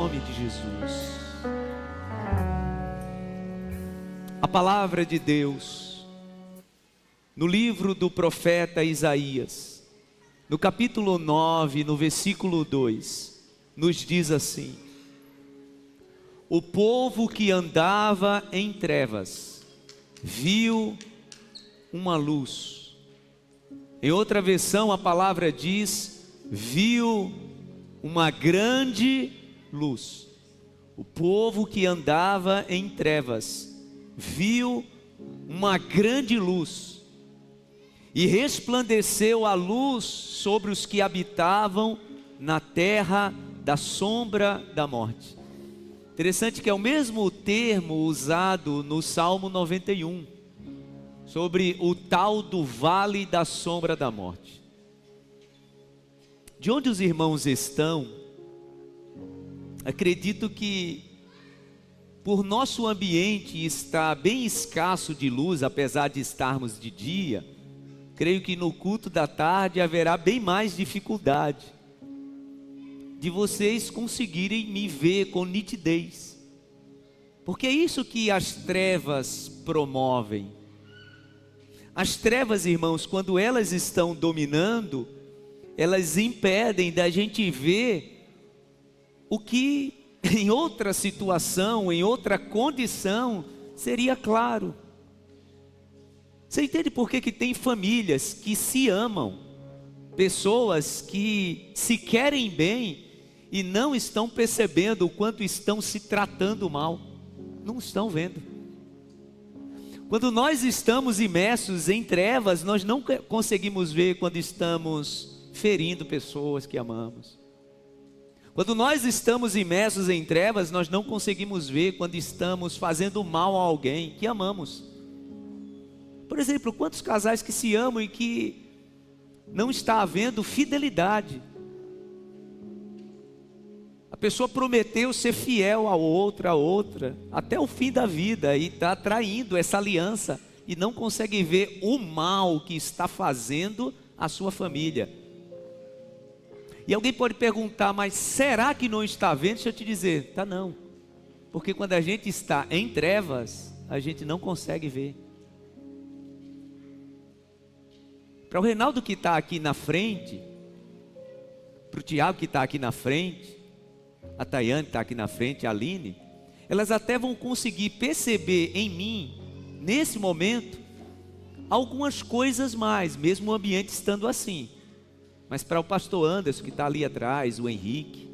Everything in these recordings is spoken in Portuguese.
nome de Jesus. A palavra de Deus, no livro do profeta Isaías, no capítulo 9, no versículo 2, nos diz assim: o povo que andava em trevas viu uma luz. Em outra versão a palavra diz: viu uma grande luz. O povo que andava em trevas viu uma grande luz, e resplandeceu a luz sobre os que habitavam na terra da sombra da morte. Interessante que é o mesmo termo usado no Salmo 91, sobre o tal do vale da sombra da morte. De onde os irmãos estão, acredito que por nosso ambiente estar bem escasso de luz, apesar de estarmos de dia, creio que no culto da tarde haverá bem mais dificuldade de vocês conseguirem me ver com nitidez, porque é isso que as trevas promovem. As trevas, irmãos, quando elas estão dominando, elas impedem da gente ver o que em outra situação, em outra condição, seria claro. Você entende por que tem famílias que se amam, pessoas que se querem bem e não estão percebendo o quanto estão se tratando mal? Não estão vendo. Quando nós estamos imersos em trevas, nós não conseguimos ver quando estamos ferindo pessoas que amamos. Quando nós estamos imersos em trevas, nós não conseguimos ver quando estamos fazendo mal a alguém que amamos. Por exemplo, quantos casais que se amam e que não está havendo fidelidade? A pessoa prometeu ser fiel a outra, até o fim da vida, e está traindo essa aliança, e não consegue ver o mal que está fazendo a sua família. E alguém pode perguntar, mas será que não está vendo? Deixa eu te dizer, tá não. Porque quando a gente está em trevas, a gente não consegue ver. Para o Reinaldo que está aqui na frente, para o Tiago que está aqui na frente, a Tayane está aqui na frente, a Aline, elas até vão conseguir perceber em mim, nesse momento, algumas coisas mais, mesmo o ambiente estando assim. Mas para o pastor Anderson, que está ali atrás, o Henrique,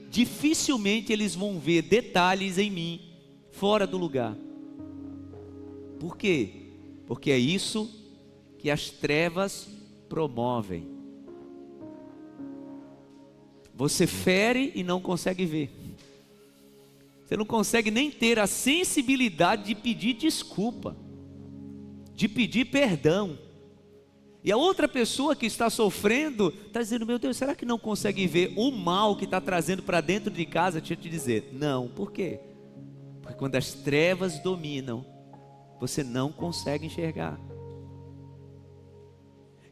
dificilmente eles vão ver detalhes em mim, fora do lugar. Por quê? Porque é isso que as trevas promovem. Você fere e não consegue ver. Você não consegue nem ter a sensibilidade de pedir desculpa, de pedir perdão. E a outra pessoa que está sofrendo, está dizendo, meu Deus, será que não consegue ver o mal que está trazendo para dentro de casa? Deixa eu te dizer, não. Por quê? Porque quando as trevas dominam, você não consegue enxergar.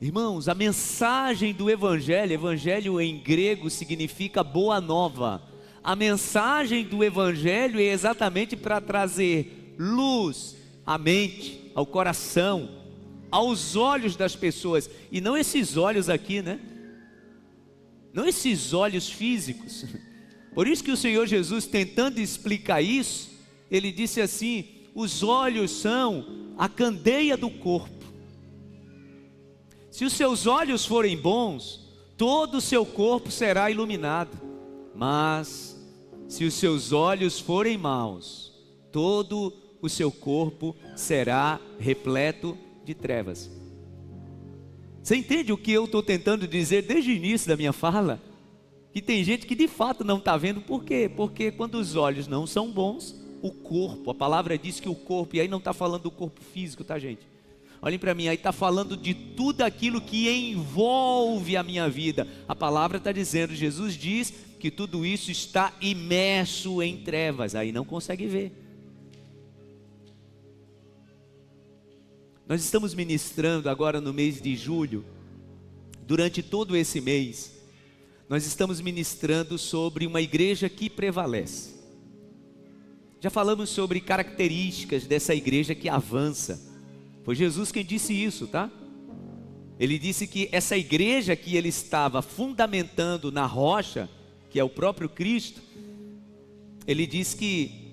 Irmãos, a mensagem do Evangelho, Evangelho em grego significa boa nova. A mensagem do Evangelho é exatamente para trazer luz à mente, ao coração, aos olhos das pessoas. E não esses olhos aqui, né? Não esses olhos físicos. Por isso que o Senhor Jesus, tentando explicar isso, Ele disse assim, os olhos são a candeia do corpo. Se os seus olhos forem bons, todo o seu corpo será iluminado. Mas, se os seus olhos forem maus, todo o seu corpo será repleto de trevas. Você entende o que eu estou tentando dizer desde o início da minha fala? Que tem gente que de fato não está vendo. Por quê? Porque quando os olhos não são bons, o corpo, a palavra diz que o corpo, e aí não está falando do corpo físico, tá, gente? Olhem para mim, aí está falando de tudo aquilo que envolve a minha vida. A palavra está dizendo, Jesus diz que tudo isso está imerso em trevas, aí não consegue ver. Nós estamos ministrando agora no mês de julho, durante todo esse mês, nós estamos ministrando sobre uma igreja que prevalece. Já falamos sobre características dessa igreja que avança. Foi Jesus quem disse isso, tá? Ele disse que essa igreja que ele estava fundamentando na rocha, que é o próprio Cristo, ele disse que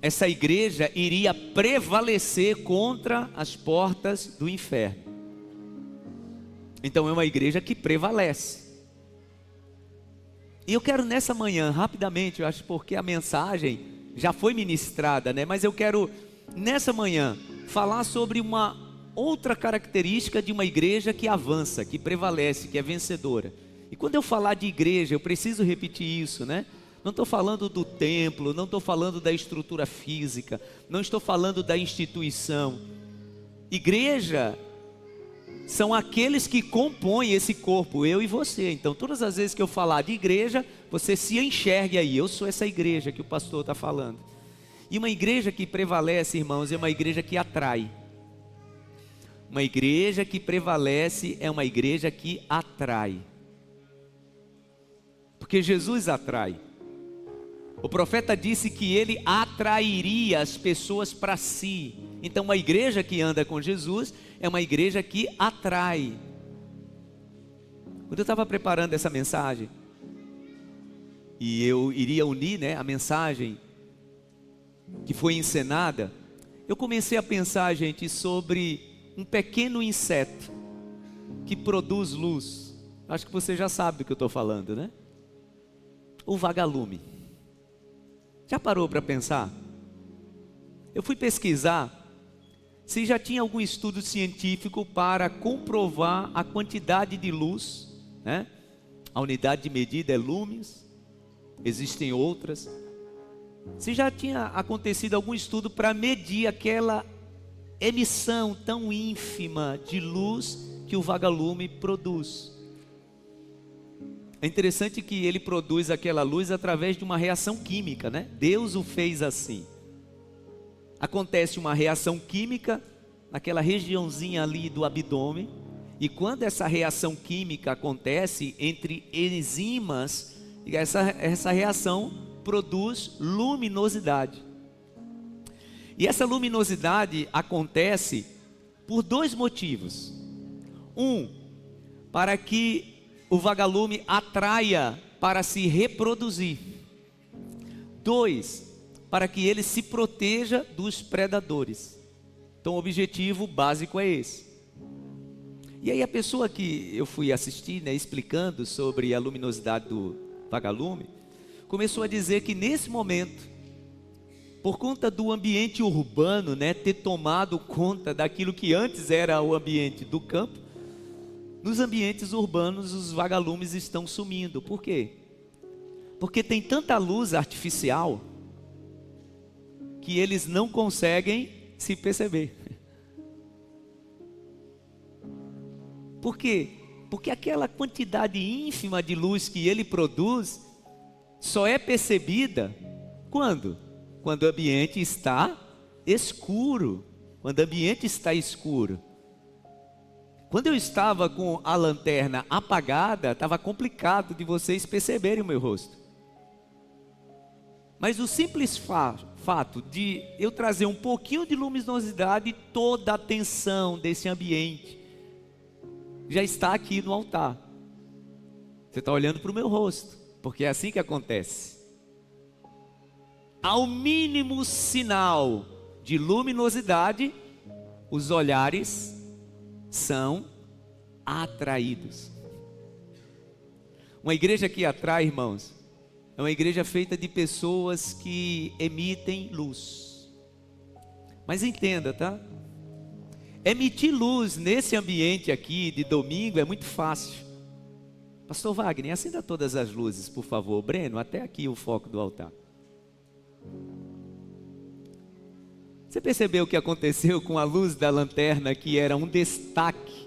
essa igreja iria prevalecer contra as portas do inferno. Então é uma igreja que prevalece. E eu quero nessa manhã, rapidamente, eu acho porque a mensagem já foi ministrada, né? Mas eu quero nessa manhã falar sobre uma outra característica de uma igreja que avança, que prevalece, que é vencedora. E quando eu falar de igreja, eu preciso repetir isso, né? Não estou falando do templo, não estou falando da estrutura física, não estou falando da instituição. Igreja são aqueles que compõem esse corpo, eu e você. Então todas as vezes que eu falar de igreja, você se enxergue aí, eu sou essa igreja que o pastor está falando. E uma igreja que prevalece, irmãos, é uma igreja que atrai. Uma igreja que prevalece é uma igreja que atrai. Porque Jesus atrai. O profeta disse que ele atrairia as pessoas para si. Então uma igreja que anda com Jesus é uma igreja que atrai. Quando eu estava preparando essa mensagem, e eu iria unir, né, a mensagem que foi encenada, eu comecei a pensar, gente, sobre um pequeno inseto que produz luz. Acho que você já sabe do que eu estou falando, né? O vagalume. Já parou para pensar? Eu fui pesquisar se já tinha algum estudo científico para comprovar a quantidade de luz, né? A unidade de medida é lúmenes, existem outras. Se já tinha acontecido algum estudo para medir aquela emissão tão ínfima de luz que o vagalume produz. É interessante que ele produz aquela luz através de uma reação química, né? Deus o fez assim. Acontece uma reação química naquela regiãozinha ali do abdômen, e quando essa reação química acontece entre enzimas, essa reação produz luminosidade. E essa luminosidade acontece por dois motivos. Um, para que o vagalume atraia para se reproduzir. Dois, para que ele se proteja dos predadores. Então o objetivo básico é esse. E aí a pessoa que eu fui assistir, né, explicando sobre a luminosidade do vagalume, começou a dizer que nesse momento, por conta do ambiente urbano, né, ter tomado conta daquilo que antes era o ambiente do campo, nos ambientes urbanos os vagalumes estão sumindo. Por quê? Porque tem tanta luz artificial que eles não conseguem se perceber. Por quê? Porque aquela quantidade ínfima de luz que ele produz só é percebida quando? Quando o ambiente está escuro. Quando o ambiente está escuro. Quando eu estava com a lanterna apagada, estava complicado de vocês perceberem o meu rosto. Mas o simples fato de eu trazer um pouquinho de luminosidade, toda a atenção desse ambiente já está aqui no altar. Você está olhando para o meu rosto, porque é assim que acontece. Ao mínimo sinal de luminosidade, os olhares são atraídos. Uma igreja que atrai, irmãos, é uma igreja feita de pessoas que emitem luz. Mas entenda, tá? Emitir luz nesse ambiente aqui de domingo é muito fácil. Pastor Wagner, acenda todas as luzes, por favor. Breno, até aqui o foco do altar. Você percebeu o que aconteceu com a luz da lanterna, que era um destaque?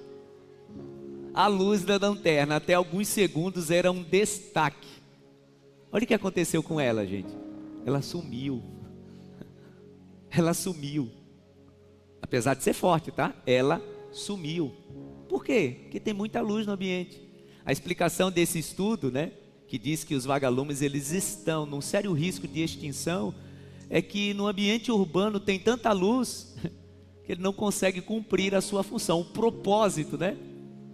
A luz da lanterna, até alguns segundos, era um destaque. Olha o que aconteceu com ela, gente. Ela sumiu. Ela sumiu. Apesar de ser forte, tá? Ela sumiu. Por quê? Porque tem muita luz no ambiente. A explicação desse estudo, né, que diz que os vagalumes eles estão num sério risco de extinção, é que no ambiente urbano tem tanta luz que ele não consegue cumprir a sua função, o propósito, né?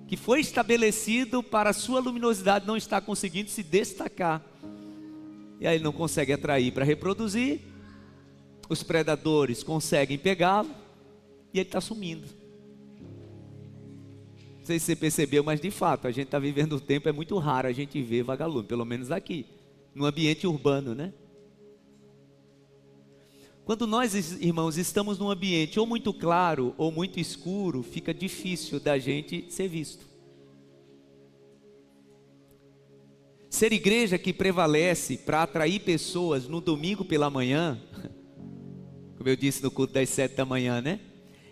Que foi estabelecido para a sua luminosidade não está conseguindo se destacar. E aí ele não consegue atrair para reproduzir, os predadores conseguem pegá-lo e ele está sumindo. Não sei se você percebeu, mas de fato, a gente está vivendo um tempo, é muito raro a gente ver vagalume, pelo menos aqui, no ambiente urbano, né? Quando nós, irmãos, estamos num ambiente ou muito claro ou muito escuro, fica difícil da gente ser visto. Ser igreja que prevalece para atrair pessoas no domingo pela manhã, como eu disse no culto das 7 da manhã, né?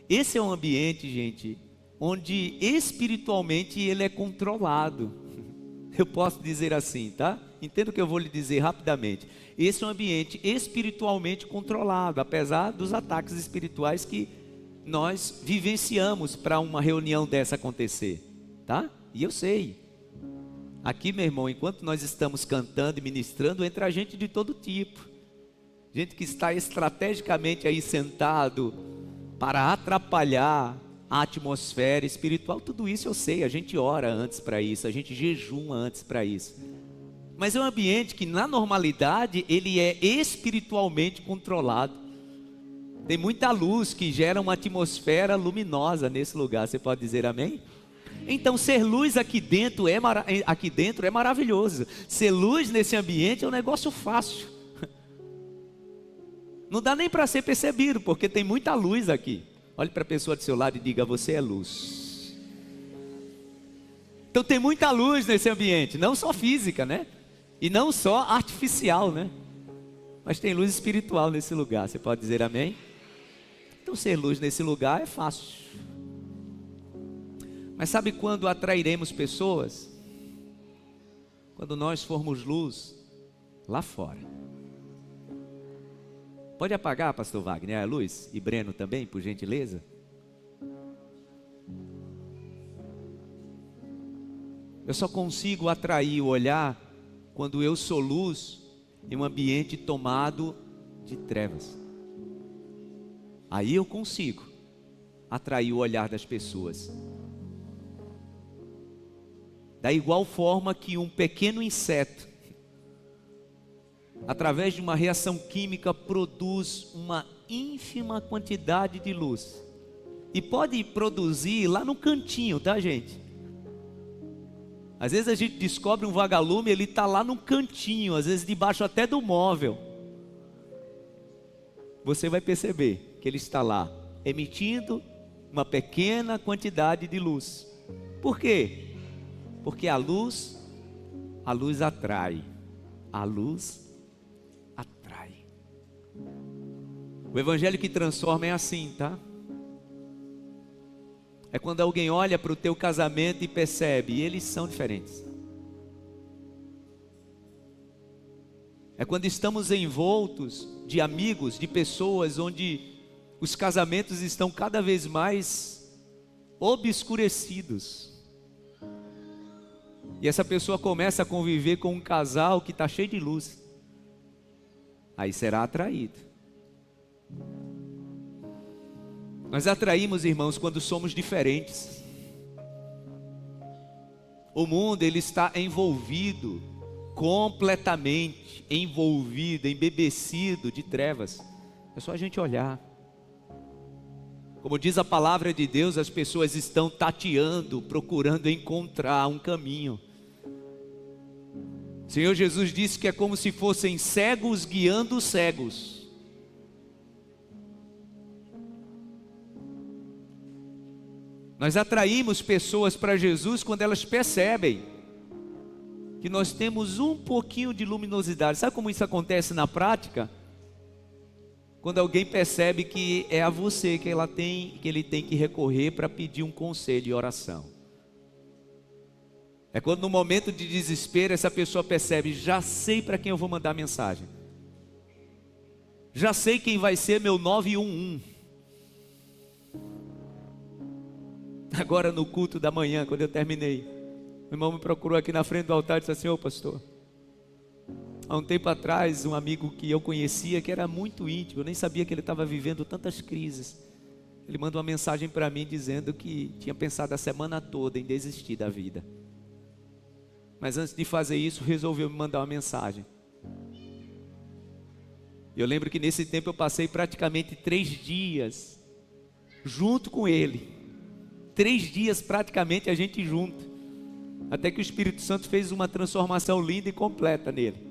Esse é um ambiente, gente, onde espiritualmente ele é controlado. Eu posso dizer assim, tá? Entenda o que eu vou lhe dizer rapidamente. Esse é um ambiente espiritualmente controlado, apesar dos ataques espirituais que nós vivenciamos para uma reunião dessa acontecer, tá? E eu sei. Aqui, meu irmão, enquanto nós estamos cantando e ministrando, entra gente de todo tipo. Gente que está estrategicamente aí sentado para atrapalhar a atmosfera espiritual. Tudo isso eu sei, a gente ora antes para isso, a gente jejuma antes para isso. Mas é um ambiente que na normalidade ele é espiritualmente controlado. Tem muita luz que gera uma atmosfera luminosa nesse lugar, você pode dizer amém? Então ser luz aqui dentro é maravilhoso. Ser luz nesse ambiente é um negócio fácil. Não dá nem para ser percebido, porque tem muita luz aqui. Olhe para a pessoa do seu lado e diga: você é luz. Então tem muita luz nesse ambiente, não só física, né? E não só artificial, né? Mas tem luz espiritual nesse lugar, você pode dizer amém? Então ser luz nesse lugar é fácil. Mas sabe quando atrairemos pessoas? Quando nós formos luz lá fora. Pode apagar, pastor Wagner, a luz? E Breno também, por gentileza? Eu só consigo atrair o olhar quando eu sou luz em um ambiente tomado de trevas. Aí eu consigo atrair o olhar das pessoas. Da igual forma que um pequeno inseto, através de uma reação química, produz uma ínfima quantidade de luz. E pode produzir lá no cantinho, tá, gente? Às vezes a gente descobre um vagalume, ele está lá no cantinho, às vezes debaixo até do móvel. Você vai perceber que ele está lá, emitindo uma pequena quantidade de luz. Por quê? Porque a luz atrai. A luz atrai. O evangelho que transforma é assim, tá? É quando alguém olha para o teu casamento e percebe, eles são diferentes. É quando estamos envoltos de amigos, de pessoas onde os casamentos estão cada vez mais obscurecidos. E essa pessoa começa a conviver com um casal que está cheio de luz. Aí será atraído. Nós atraímos, irmãos, quando somos diferentes. O mundo, ele está envolvido, completamente envolvido, embebecido de trevas. É só a gente olhar. Como diz a palavra de Deus, as pessoas estão tateando, procurando encontrar um caminho. O Senhor Jesus disse que é como se fossem cegos guiando cegos. Nós atraímos pessoas para Jesus quando elas percebem que nós temos um pouquinho de luminosidade. Sabe como isso acontece na prática? Quando alguém percebe que é a você que ele tem que recorrer para pedir um conselho e oração. É quando no momento de desespero essa pessoa percebe: já sei para quem eu vou mandar mensagem. Já sei quem vai ser meu 911. Agora no culto da manhã, quando eu terminei, o irmão me procurou aqui na frente do altar e disse assim: ô pastor, Há um tempo atrás, um amigo que eu conhecia, que era muito íntimo, eu nem sabia que ele estava vivendo tantas crises. Ele mandou uma mensagem para mim dizendo que tinha pensado a semana toda em desistir da vida. Mas antes de fazer isso, resolveu me mandar uma mensagem. Eu lembro que nesse tempo eu passei praticamente 3 dias junto com ele. 3 dias praticamente a gente junto. Até que o Espírito Santo fez uma transformação linda e completa nele.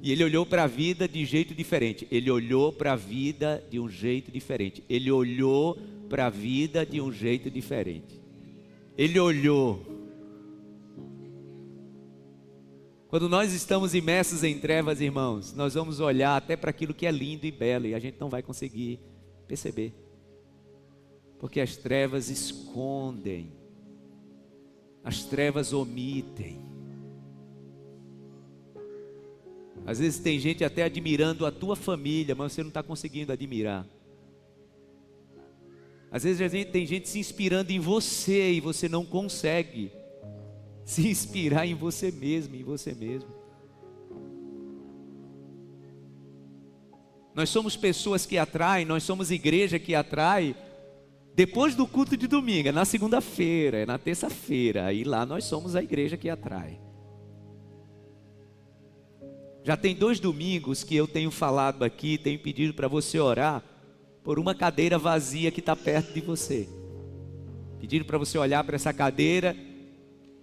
E ele olhou para a vida de jeito diferente. Ele olhou para a vida de um jeito diferente. Ele olhou para a vida de um jeito diferente. Ele olhou. Quando nós estamos imersos em trevas, irmãos, nós vamos olhar até para aquilo que é lindo e belo e a gente não vai conseguir perceber. Porque as trevas escondem. As trevas omitem. Às vezes tem gente até admirando a tua família, mas você não está conseguindo admirar. Às vezes tem gente se inspirando em você e você não consegue se inspirar em você mesmo, em você mesmo. Nós somos pessoas que atraem, nós somos igreja que atrai depois do culto de domingo, é na segunda-feira, é na terça-feira, aí lá nós somos a igreja que atrai. Já tem 2 domingos que eu tenho falado aqui, tenho pedido para você orar por uma cadeira vazia que está perto de você. Pedindo para você olhar para essa cadeira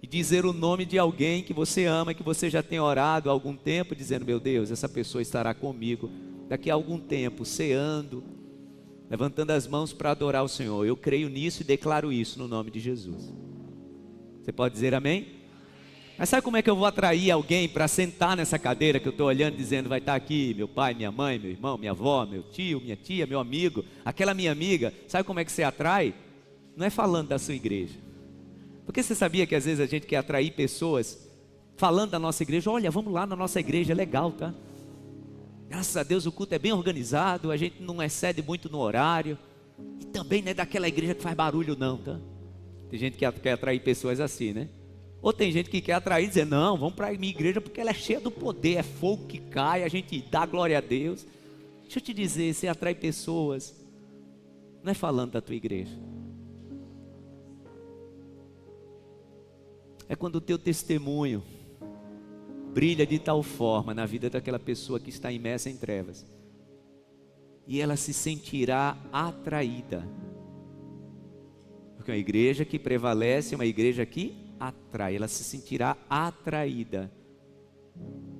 e dizer o nome de alguém que você ama, que você já tem orado há algum tempo, dizendo: meu Deus, essa pessoa estará comigo daqui a algum tempo, ceando, levantando as mãos para adorar o Senhor. Eu creio nisso e declaro isso no nome de Jesus. Você pode dizer amém? Mas sabe como é que eu vou atrair alguém para sentar nessa cadeira que eu estou olhando, dizendo: vai estar aqui meu pai, minha mãe, meu irmão, minha avó, meu tio, minha tia, meu amigo, aquela minha amiga? Sabe como é que você atrai? Não é falando da sua igreja. Porque você sabia que às vezes a gente quer atrair pessoas falando da nossa igreja? Olha, vamos lá na nossa igreja, é legal, tá? Graças a Deus o culto é bem organizado, a gente não excede muito no horário. E também não é daquela igreja que faz barulho não, tá? Tem gente que quer atrair pessoas assim, né? Ou tem gente que quer atrair e dizer: não, vamos para a minha igreja porque ela é cheia do poder, é fogo que cai, a gente dá glória a Deus. Deixa eu te dizer, você atrai pessoas, não é falando da tua igreja. É quando o teu testemunho brilha de tal forma na vida daquela pessoa que está imersa em trevas. E ela se sentirá atraída. Porque uma igreja que prevalece é uma igreja que atrai, ela se sentirá atraída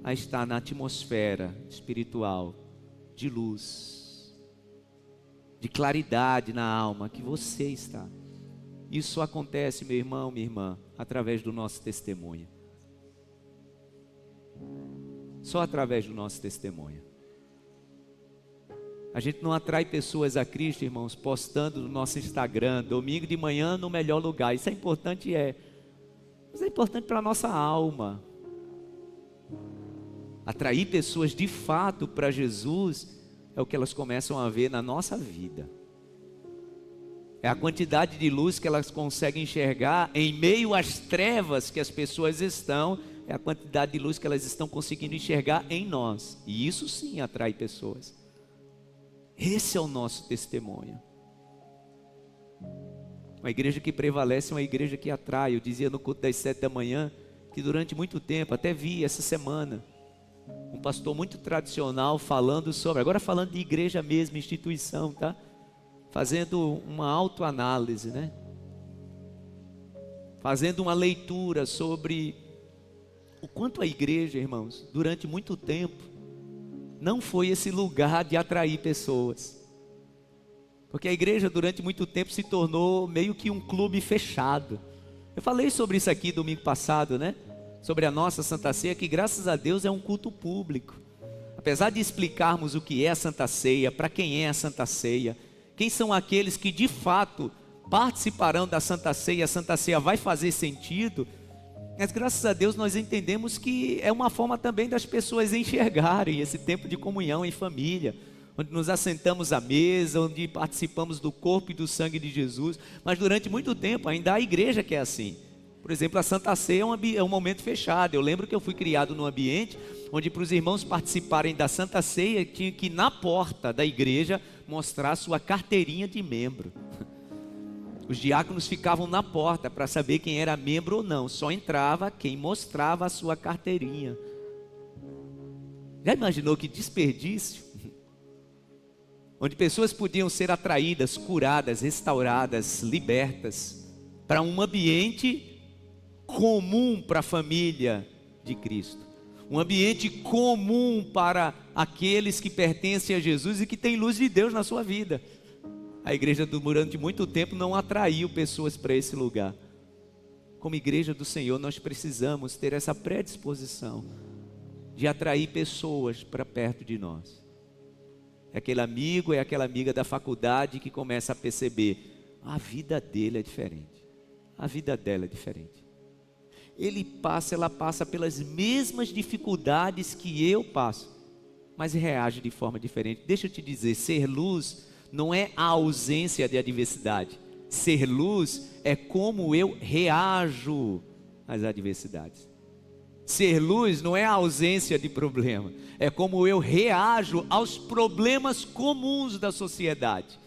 a estar na atmosfera espiritual de luz, de claridade na alma que você está. Isso acontece, meu irmão, minha irmã, através do nosso testemunho. Só através do nosso testemunho. A gente não atrai pessoas a Cristo, irmãos, postando no nosso Instagram, domingo de manhã no melhor lugar. Isso é importante, mas é importante para a nossa alma. Atrair pessoas de fato para Jesus é o que elas começam a ver na nossa vida. É a quantidade de luz que elas conseguem enxergar em meio às trevas que as pessoas estão. É a quantidade de luz que elas estão conseguindo enxergar em nós. E isso sim atrai pessoas. Esse é o nosso testemunho. Uma igreja que prevalece é uma igreja que atrai. Eu dizia no culto das 7 da manhã que durante muito tempo, até vi essa semana, um pastor muito tradicional falando sobre, agora falando de igreja mesmo, instituição, tá? Fazendo uma autoanálise, né? Fazendo uma leitura sobre o quanto a igreja, irmãos, durante muito tempo, não foi esse lugar de atrair pessoas. Porque a igreja durante muito tempo se tornou meio que um clube fechado. Eu falei sobre isso aqui domingo passado, né? Sobre a nossa Santa Ceia, que graças a Deus é um culto público. Apesar de explicarmos o que é a Santa Ceia, para quem é a Santa Ceia, quem são aqueles que de fato participarão da Santa Ceia, a Santa Ceia vai fazer sentido, mas graças a Deus nós entendemos que é uma forma também das pessoas enxergarem esse tempo de comunhão em família, onde nos assentamos à mesa, onde participamos do corpo e do sangue de Jesus. Mas durante muito tempo ainda há igreja que é assim. Por exemplo, a Santa Ceia é um momento fechado. Eu lembro que eu fui criado num ambiente onde para os irmãos participarem da Santa Ceia, tinha que na porta da igreja mostrar sua carteirinha de membro. Os diáconos ficavam na porta para saber quem era membro ou não. Só entrava quem mostrava a sua carteirinha. Já imaginou que desperdício? Onde pessoas podiam ser atraídas, curadas, restauradas, libertas para um ambiente comum para a família de Cristo. Um ambiente comum para aqueles que pertencem a Jesus e que têm luz de Deus na sua vida. A igreja durante muito tempo não atraiu pessoas para esse lugar. Como igreja do Senhor, nós precisamos ter essa predisposição de atrair pessoas para perto de nós. É aquele amigo, é aquela amiga da faculdade que começa a perceber, a vida dele é diferente, a vida dela é diferente. Ela passa pelas mesmas dificuldades que eu passo, mas reage de forma diferente. Deixa eu te dizer, ser luz não é a ausência de adversidade. Ser luz é como eu reajo às adversidades. Ser luz não é a ausência de problema, é como eu reajo aos problemas comuns da sociedade.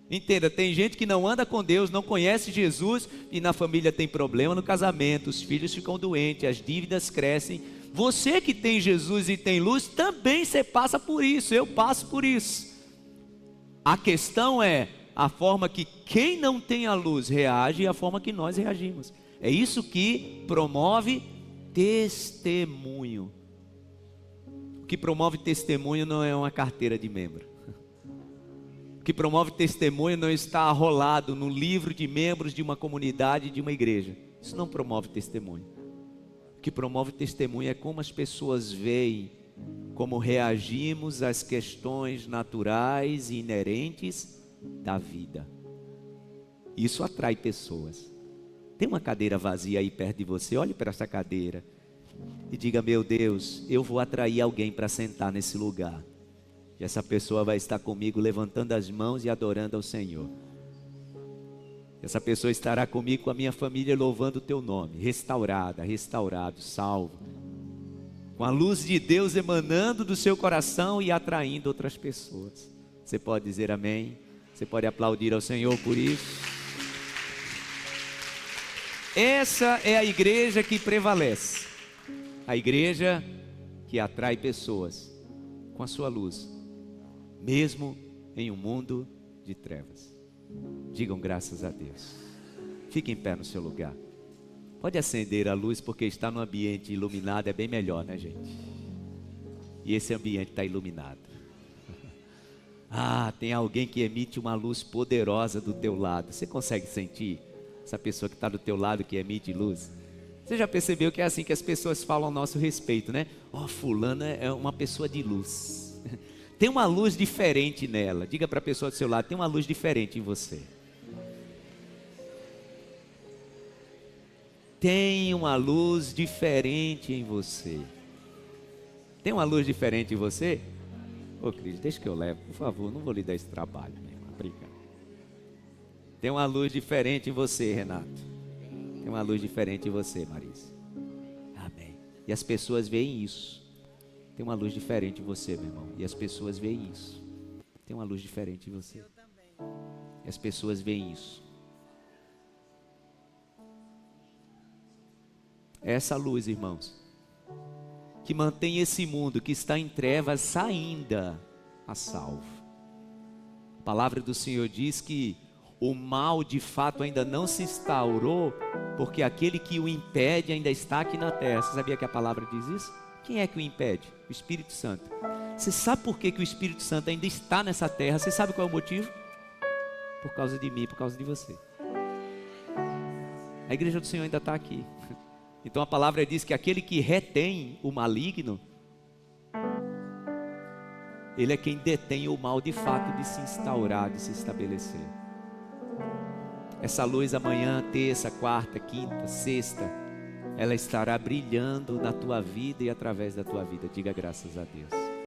Entenda, tem gente que não anda com Deus, não conhece Jesus e na família tem problema no casamento, os filhos ficam doentes, as dívidas crescem. Você que tem Jesus e tem luz, também você passa por isso, eu passo por isso. A questão é a forma que quem não tem a luz reage e a forma que nós reagimos. É isso que promove testemunho. O que promove testemunho não é uma carteira de membro. O que promove testemunho não está arrolado no livro de membros de uma comunidade, de uma igreja. Isso não promove testemunho. O que promove testemunho é como as pessoas veem, como reagimos às questões naturais e inerentes da vida. Isso atrai pessoas. Tem uma cadeira vazia aí perto de você, olhe para essa cadeira e diga, meu Deus, eu vou atrair alguém para sentar nesse lugar. E essa pessoa vai estar comigo levantando as mãos e adorando ao Senhor. Essa pessoa estará comigo, com a minha família, louvando o teu nome, restaurada, restaurado, salvo, com a luz de Deus emanando do seu coração e atraindo outras pessoas. Você pode dizer amém? Você pode aplaudir ao Senhor por isso? Essa é a igreja que prevalece, a igreja que atrai pessoas com a sua luz, mesmo em um mundo de trevas. Digam graças a Deus. Fique em pé no seu lugar. Pode acender a luz, porque estar no ambiente iluminado é bem melhor, né, gente? E esse ambiente está iluminado. Ah, tem alguém que emite uma luz poderosa do teu lado. Você consegue sentir essa pessoa que está do teu lado, que emite luz? Você já percebeu que é assim que as pessoas falam a nosso respeito, né? Ó, fulana é uma pessoa de luz. Tem uma luz diferente nela. Diga para a pessoa do seu lado, tem uma luz diferente em você. Tem uma luz diferente em você. Tem uma luz diferente em você? Ô Cris, deixa que eu levo, por favor, não vou lhe dar esse trabalho, minha irmã, obrigado. Tem uma luz diferente em você, Renato. Tem uma luz diferente em você, Marisa. Amém. E as pessoas veem isso. Tem uma luz diferente em você, meu irmão. E as pessoas veem isso. Tem uma luz diferente em você. E as pessoas veem isso. Essa luz, irmãos, que mantém esse mundo que está em trevas ainda a salvo. A palavra do Senhor diz que o mal de fato ainda não se instaurou, porque aquele que o impede ainda está aqui na terra. Você sabia que a palavra diz isso? Quem é que o impede? O Espírito Santo. Você sabe por que o Espírito Santo ainda está nessa terra? Você sabe qual é o motivo? Por causa de mim, por causa de você. A igreja do Senhor ainda está aqui. Então a palavra diz que aquele que retém o maligno, ele é quem detém o mal de fato de se instaurar, de se estabelecer. Essa luz amanhã, terça, quarta, quinta, sexta, ela estará brilhando na tua vida e através da tua vida. Diga graças a Deus.